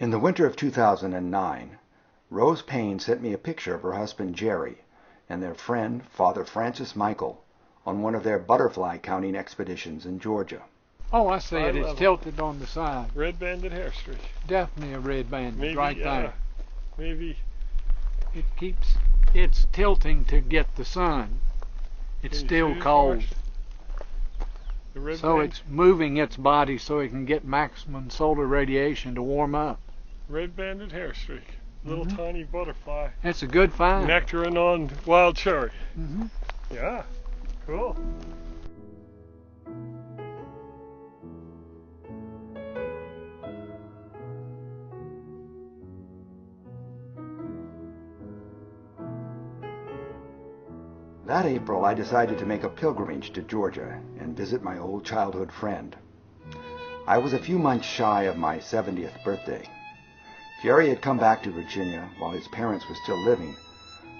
In the winter of 2009, Rose Payne sent me a picture of her husband Jerry and their friend, Father Francis Michael, on one of their butterfly counting expeditions in Georgia. Oh, I see it. It's tilted on the side. Red-banded hair streak. Definitely a red banded, Maybe, right there. Maybe. It's tilting to get the sun. It's still cold. So it's moving its body so it can get maximum solar radiation to warm up. Red-banded hair streak. Little tiny butterfly. That's a good find. Nectarin on wild cherry. Yeah, cool. That April, I decided to make a pilgrimage to Georgia and visit my old childhood friend. I was a few months shy of my 70th birthday. Jerry had come back to Virginia while his parents were still living,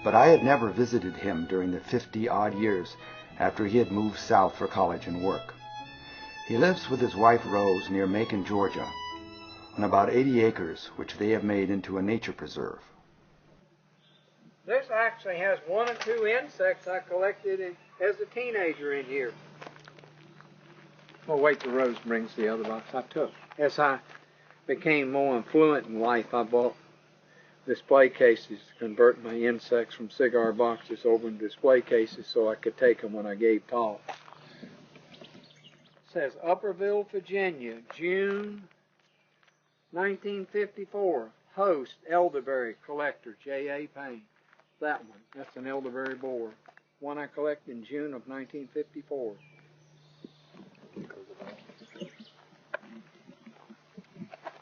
but I had never visited him during the 50-odd years after he had moved south for college and work. He lives with his wife Rose near Macon, Georgia, on about 80 acres, which they have made into a nature preserve. This actually has 1 or 2 insects I collected as a teenager in here. Oh, wait till Rose brings the other box I took. As I became more affluent in life, I bought display cases to convert my insects from cigar boxes over into display cases so I could take them when I gave talks. It says Upperville, Virginia, June 1954. Host, elderberry collector, J.A. Payne. That one, that's an elderberry borer. One I collected in June of 1954.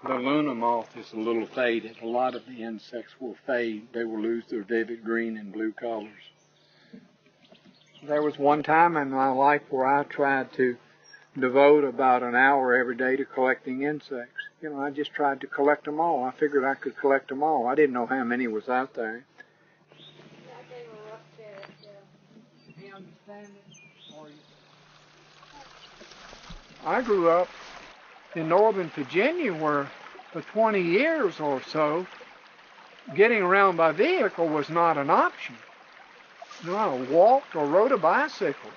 The Luna moth is a little faded. A lot of the insects will fade. They will lose their vivid green and blue colors. There was one time in my life where I tried to devote about an hour every day to collecting insects. You know, I just tried to collect them all. I figured I could collect them all. I didn't know how many was out there. I grew up in northern Virginia where for 20 years or so, getting around by vehicle was not an option. You know, I walked or rode a bicycle.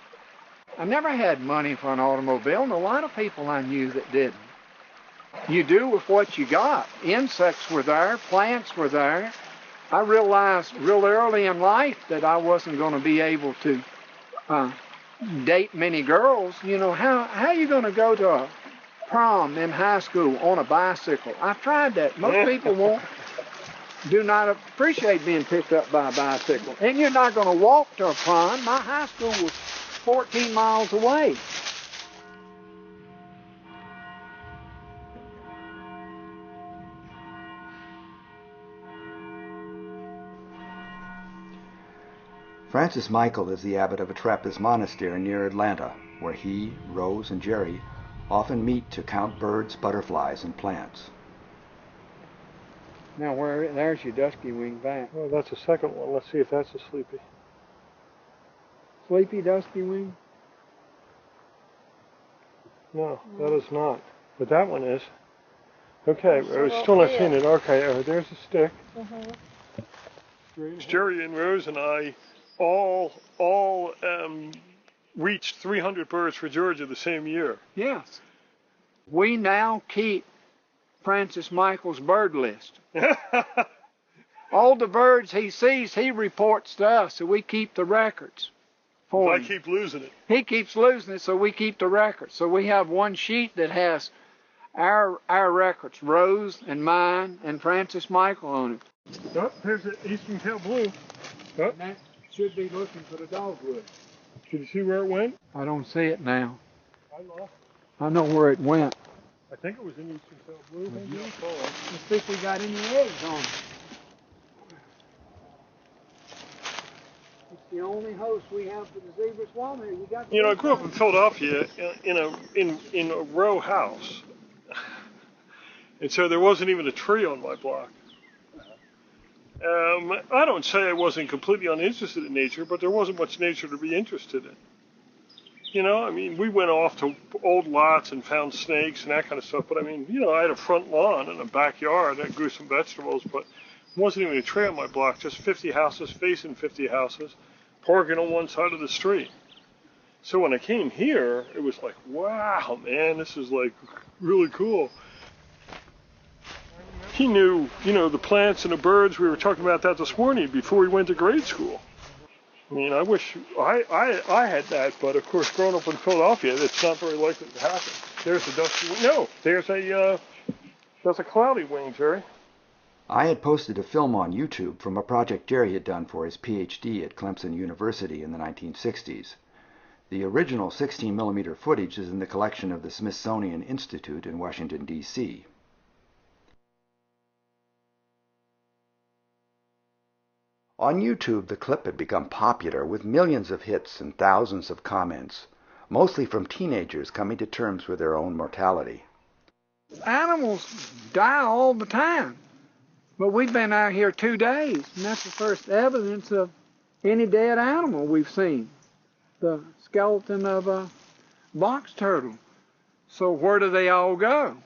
I never had money for an automobile, and a lot of people I knew that didn't. You do with what you got. Insects were there, plants were there. I realized real early in life that I wasn't going to be able to date many girls. You know, how are you going to go to a prom in high school on a bicycle? I've tried that. Most people do not appreciate being picked up by a bicycle. And you're not going to walk to a prom. My high school was 14 miles away. Francis Michael is the abbot of a Trappist monastery near Atlanta, where he, Rose, and Jerry often meet to count birds, butterflies, and plants. Now, there's your dusky wing back. Oh, that's the second one. Let's see if that's a sleepy. Sleepy dusky wing? No, that is not. But that one is. Okay, we're still not seeing it. Okay, there's a stick. Jerry and Rose and I all reached 300 birds for Georgia the same year. Yes. We now keep Francis Michael's bird list. All the birds he sees, he reports to us, so we keep the records for him. I keep losing it. He keeps losing it, so we keep the records. So we have one sheet that has our records, Rose and mine and Francis Michael on it. Oh, there's the eastern tail blue. Oh. And that should be looking for the dogwood. Did you see where it went? I don't see it now. I lost it. I know where it went. I think it was in eastern tail blue. Maybe. Let's see if we got any eggs on it. It's the only host we have for the zebra swallowtail. You know, I grew up in Philadelphia in a row house, and so there wasn't even a tree on my block. I don't say I wasn't completely uninterested in nature, but there wasn't much nature to be interested in. You know, I mean, we went off to old lots and found snakes and that kind of stuff. But I mean, you know, I had a front lawn and a backyard. I grew some vegetables, but it wasn't even a trail on my block. Just 50 houses facing 50 houses, parking on one side of the street. So when I came here, it was like, wow, man, this is like really cool. He knew, you know, the plants and the birds. We were talking about that this morning before we went to grade school. I mean, I wish I had that, but of course, growing up in Philadelphia, it's not very likely to happen. There's a dusty wing. No, there's a cloudy wing, Jerry. I had posted a film on YouTube from a project Jerry had done for his PhD at Clemson University in the 1960s. The original 16mm footage is in the collection of the Smithsonian Institute in Washington, D.C. On YouTube, the clip had become popular with millions of hits and thousands of comments, mostly from teenagers coming to terms with their own mortality. Animals die all the time, but we've been out here 2 days, and that's the first evidence of any dead animal we've seen. The skeleton of a box turtle. So where do they all go?